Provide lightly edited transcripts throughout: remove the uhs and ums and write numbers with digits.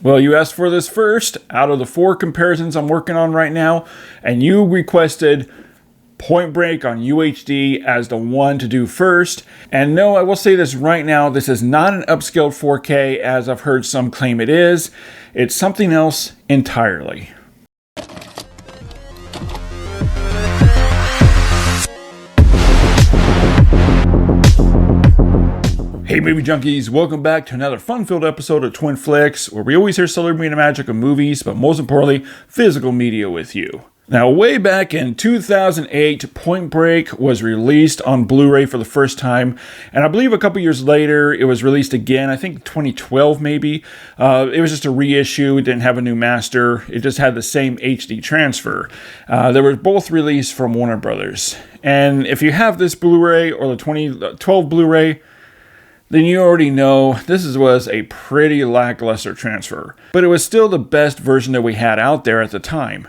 Well, you asked for this first out of the 4 comparisons I'm working on right now, and you requested Point Break on UHD as the one to do first. And no, I will say this right now, this is not an upscaled 4K as I've heard some claim it is. It's something else entirely. Hey movie junkies, welcome back to another fun-filled episode of Twin Flicks, where we always hear celebrating the magic of movies, but most importantly, physical media with you. Now, way back in 2008, Point Break was released on Blu-ray for the first time, and I believe a couple years later, it was released again, I think 2012 maybe. It was just a reissue, it didn't have a new master, it just had the same HD transfer. They were both released from Warner Brothers. And if you have this Blu-ray or the 2012 Blu-ray, then you already know this was a pretty lackluster transfer. But it was still the best version that we had out there at the time.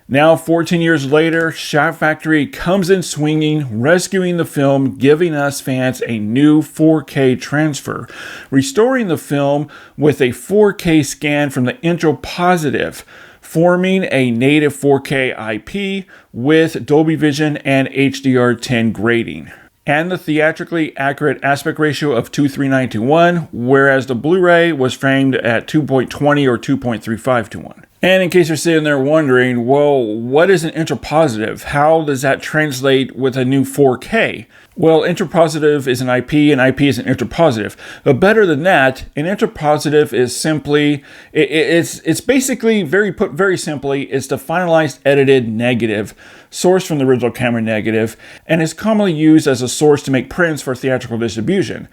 Now, 14 years later, Shout Factory comes in swinging, rescuing the film, giving us fans a new 4K transfer, restoring the film with a 4K scan from the intro positive, forming a native 4K IP with Dolby Vision and HDR10 grading, and the theatrically accurate aspect ratio of 2:3:9:1, whereas the Blu-ray was framed at 2.20 or 2.35:1. And in case you're sitting there wondering, well, what is an interpositive? How does that translate with a new 4K? Well, interpositive is an IP, and IP is an interpositive. But better than that, an interpositive is simply, it's basically, very simply, it's the finalized edited negative, sourced from the original camera negative, and is commonly used as a source to make prints for theatrical distribution.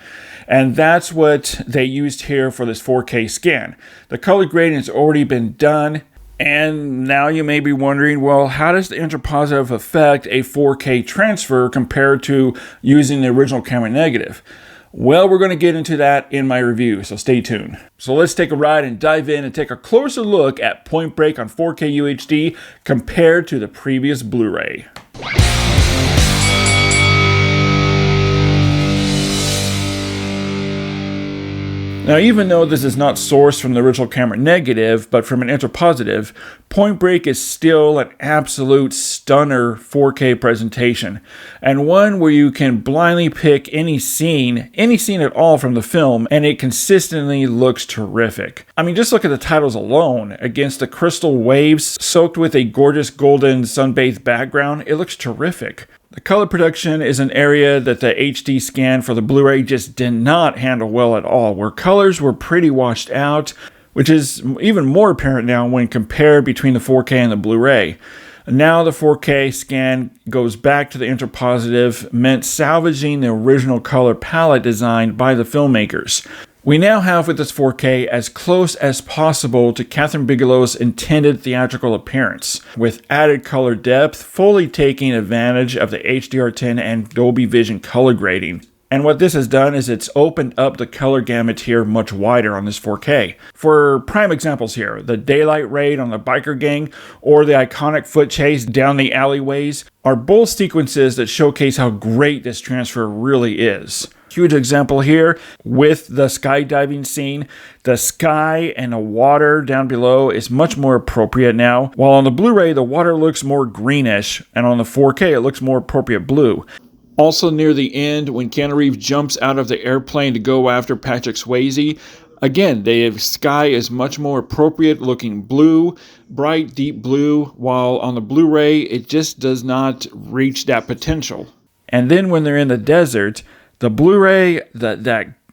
And that's what they used here for this 4K scan. The color grading has already been done. And now you may be wondering, well, how does the interpositive affect a 4K transfer compared to using the original camera negative? Well, we're going to get into that in my review, so stay tuned. So let's take a ride and dive in and take a closer look at Point Break on 4K UHD compared to the previous Blu-ray. Now, even though this is not sourced from the original camera negative, but from an interpositive, Point Break is still an absolute stunner 4K presentation, and one where you can blindly pick any scene at all from the film, and it consistently looks terrific. I mean, just look at the titles alone. Against the crystal waves soaked with a gorgeous golden sun-bathed background, it looks terrific. The color production is an area that the HD scan for the Blu-ray just did not handle well at all, where colors were pretty washed out, which is even more apparent now when compared between the 4K and the Blu-ray. Now the 4K scan goes back to the interpositive, meant salvaging the original color palette designed by the filmmakers. We now have with this 4K as close as possible to Kathryn Bigelow's intended theatrical appearance, with added color depth, fully taking advantage of the HDR10 and Dolby Vision color grading. And what this has done is it's opened up the color gamut here much wider on this 4K. For prime examples here, the daylight raid on the biker gang or the iconic foot chase down the alleyways are both sequences that showcase how great this transfer really is. Huge example here with the skydiving scene. The sky and the water down below is much more appropriate now, while on the Blu-ray the water looks more greenish, and on the 4K it looks more appropriate blue. Also near the end, when Keanu Reeves jumps out of the airplane to go after Patrick Swayze, again, the sky is much more appropriate looking blue, bright deep blue, while on the Blu-ray it just does not reach that potential. And then when they're in the desert, the Blu-ray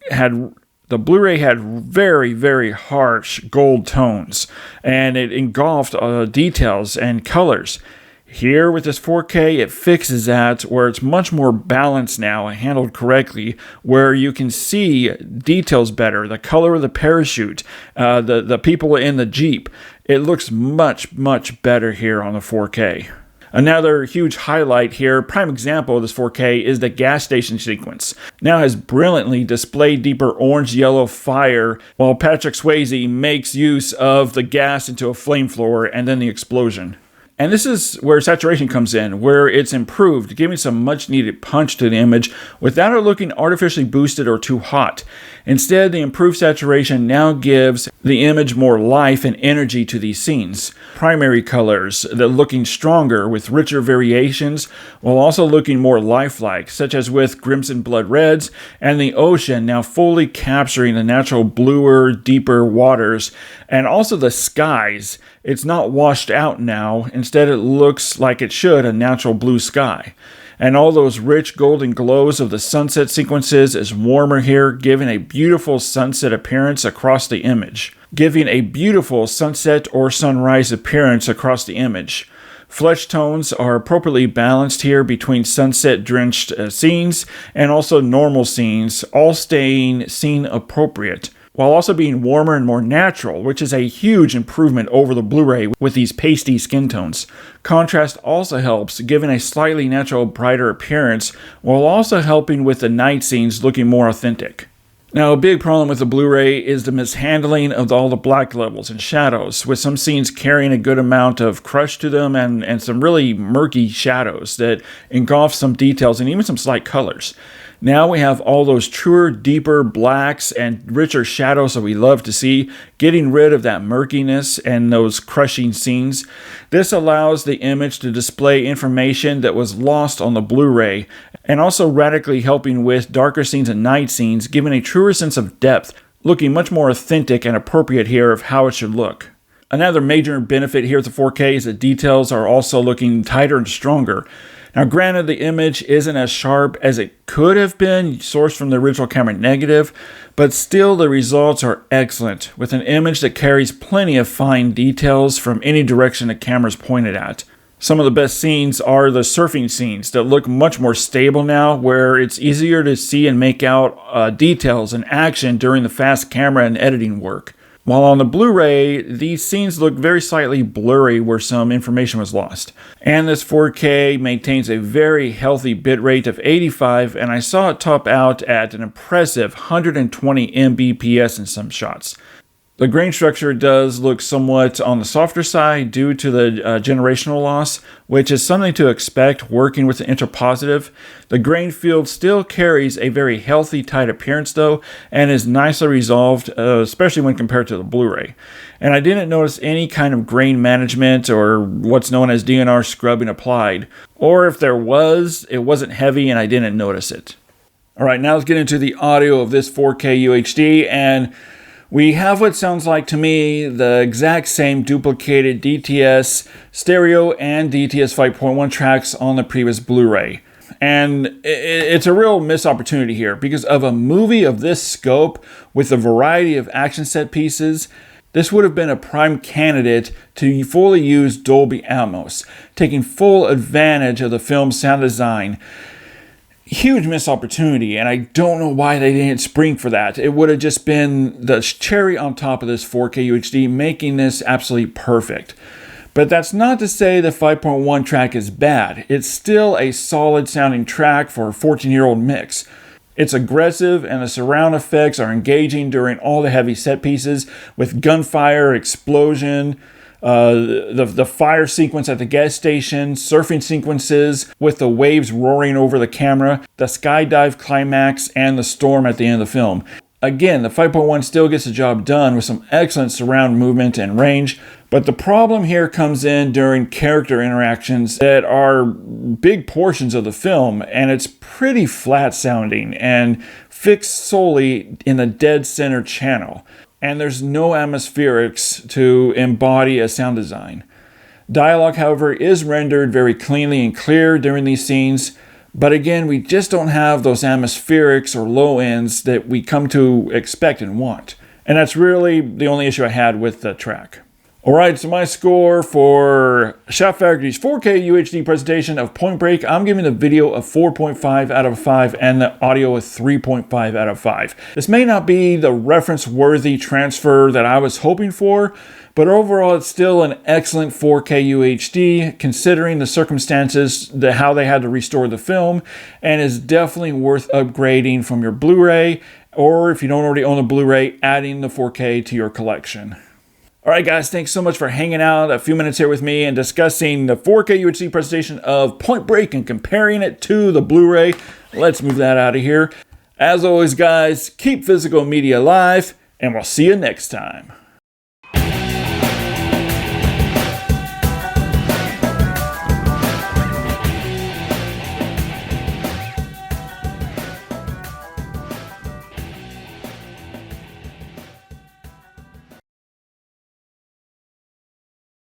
had very, very harsh gold tones, and it engulfed details and colors. Here with this 4K, it fixes that, where it's much more balanced now and handled correctly, where you can see details better, the color of the parachute, the people in the Jeep. It looks much, much better here on the 4K. Another huge highlight here, prime example of this 4K, is the gas station sequence. Now has brilliantly displayed deeper orange-yellow fire, while Patrick Swayze makes use of the gas into a flamethrower and then the explosion. And this is where saturation comes in, where it's improved, giving some much needed punch to the image without it looking artificially boosted or too hot. Instead, the improved saturation now gives the image more life and energy to these scenes. Primary colors that are looking stronger with richer variations, while also looking more lifelike, such as with crimson blood reds and the ocean now fully capturing the natural bluer, deeper waters, and also the skies. It's not washed out now. Instead, it looks like it should, a natural blue sky. And all those rich golden glows of the sunset sequences is warmer here, giving a beautiful sunset appearance across the image. Giving a beautiful sunset or sunrise appearance across the image. Flesh tones are appropriately balanced here between sunset-drenched scenes and also normal scenes, all staying scene appropriate, while also being warmer and more natural, which is a huge improvement over the Blu-ray with these pasty skin tones. Contrast also helps, giving a slightly natural, brighter appearance, while also helping with the night scenes looking more authentic. Now, a big problem with the Blu-ray is the mishandling of all the black levels and shadows, with some scenes carrying a good amount of crush to them and some really murky shadows that engulf some details and even some slight colors. Now we have all those truer, deeper blacks and richer shadows that we love to see, getting rid of that murkiness and those crushing scenes. This allows the image to display information that was lost on the Blu-ray, and also radically helping with darker scenes and night scenes, giving a truer sense of depth, looking much more authentic and appropriate here of how it should look. Another major benefit here with the 4K is that details are also looking tighter and stronger. Now, granted, the image isn't as sharp as it could have been, sourced from the original camera negative, but still the results are excellent, with an image that carries plenty of fine details from any direction the camera is pointed at. Some of the best scenes are the surfing scenes that look much more stable now, where it's easier to see and make out details and action during the fast camera and editing work. While on the Blu-ray, these scenes look very slightly blurry where some information was lost. And this 4K maintains a very healthy bitrate of 85, and I saw it top out at an impressive 120 Mbps in some shots. The grain structure does look somewhat on the softer side due to the generational loss, which is something to expect working with the interpositive. The grain field still carries a very healthy, tight appearance though, and is nicely resolved, especially when compared to the Blu-ray. And I didn't notice any kind of grain management or what's known as DNR scrubbing applied. Or if there was, it wasn't heavy and I didn't notice it. Alright, now let's get into the audio of this 4K UHD, and we have what sounds like to me the exact same duplicated DTS stereo and DTS 5.1 tracks on the previous Blu-ray. And it's a real missed opportunity here because of a movie of this scope with a variety of action set pieces. This would have been a prime candidate to fully use Dolby Atmos, taking full advantage of the film's sound design. Huge missed opportunity, and I don't know why they didn't spring for that. It would have just been the cherry on top of this 4K UHD, making this absolutely perfect. But that's not to say the 5.1 track is bad. It's still a solid sounding track for a 14-year-old mix. It's aggressive, and the surround effects are engaging during all the heavy set pieces with gunfire, explosion, the fire sequence at the gas station, surfing sequences with the waves roaring over the camera, the skydive climax, and the storm at the end of the film. Again, the 5.1 still gets the job done with some excellent surround movement and range, but the problem here comes in during character interactions that are big portions of the film, and it's pretty flat sounding and fixed solely in the dead center channel. And there's no atmospherics to embody a sound design. Dialogue, however, is rendered very cleanly and clear during these scenes, but again, we just don't have those atmospherics or low ends that we come to expect and want. And that's really the only issue I had with the track. Alright, so my score for Shout Factory's 4K UHD presentation of Point Break, I'm giving the video a 4.5 out of 5 and the audio a 3.5 out of 5. This may not be the reference-worthy transfer that I was hoping for, but overall it's still an excellent 4K UHD considering the circumstances, how they had to restore the film, and is definitely worth upgrading from your Blu-ray, or if you don't already own a Blu-ray, adding the 4K to your collection. All right, guys, thanks so much for hanging out a few minutes here with me and discussing the 4K UHD presentation of Point Break and comparing it to the Blu-ray. Let's move that out of here. As always, guys, keep physical media alive, and we'll see you next time.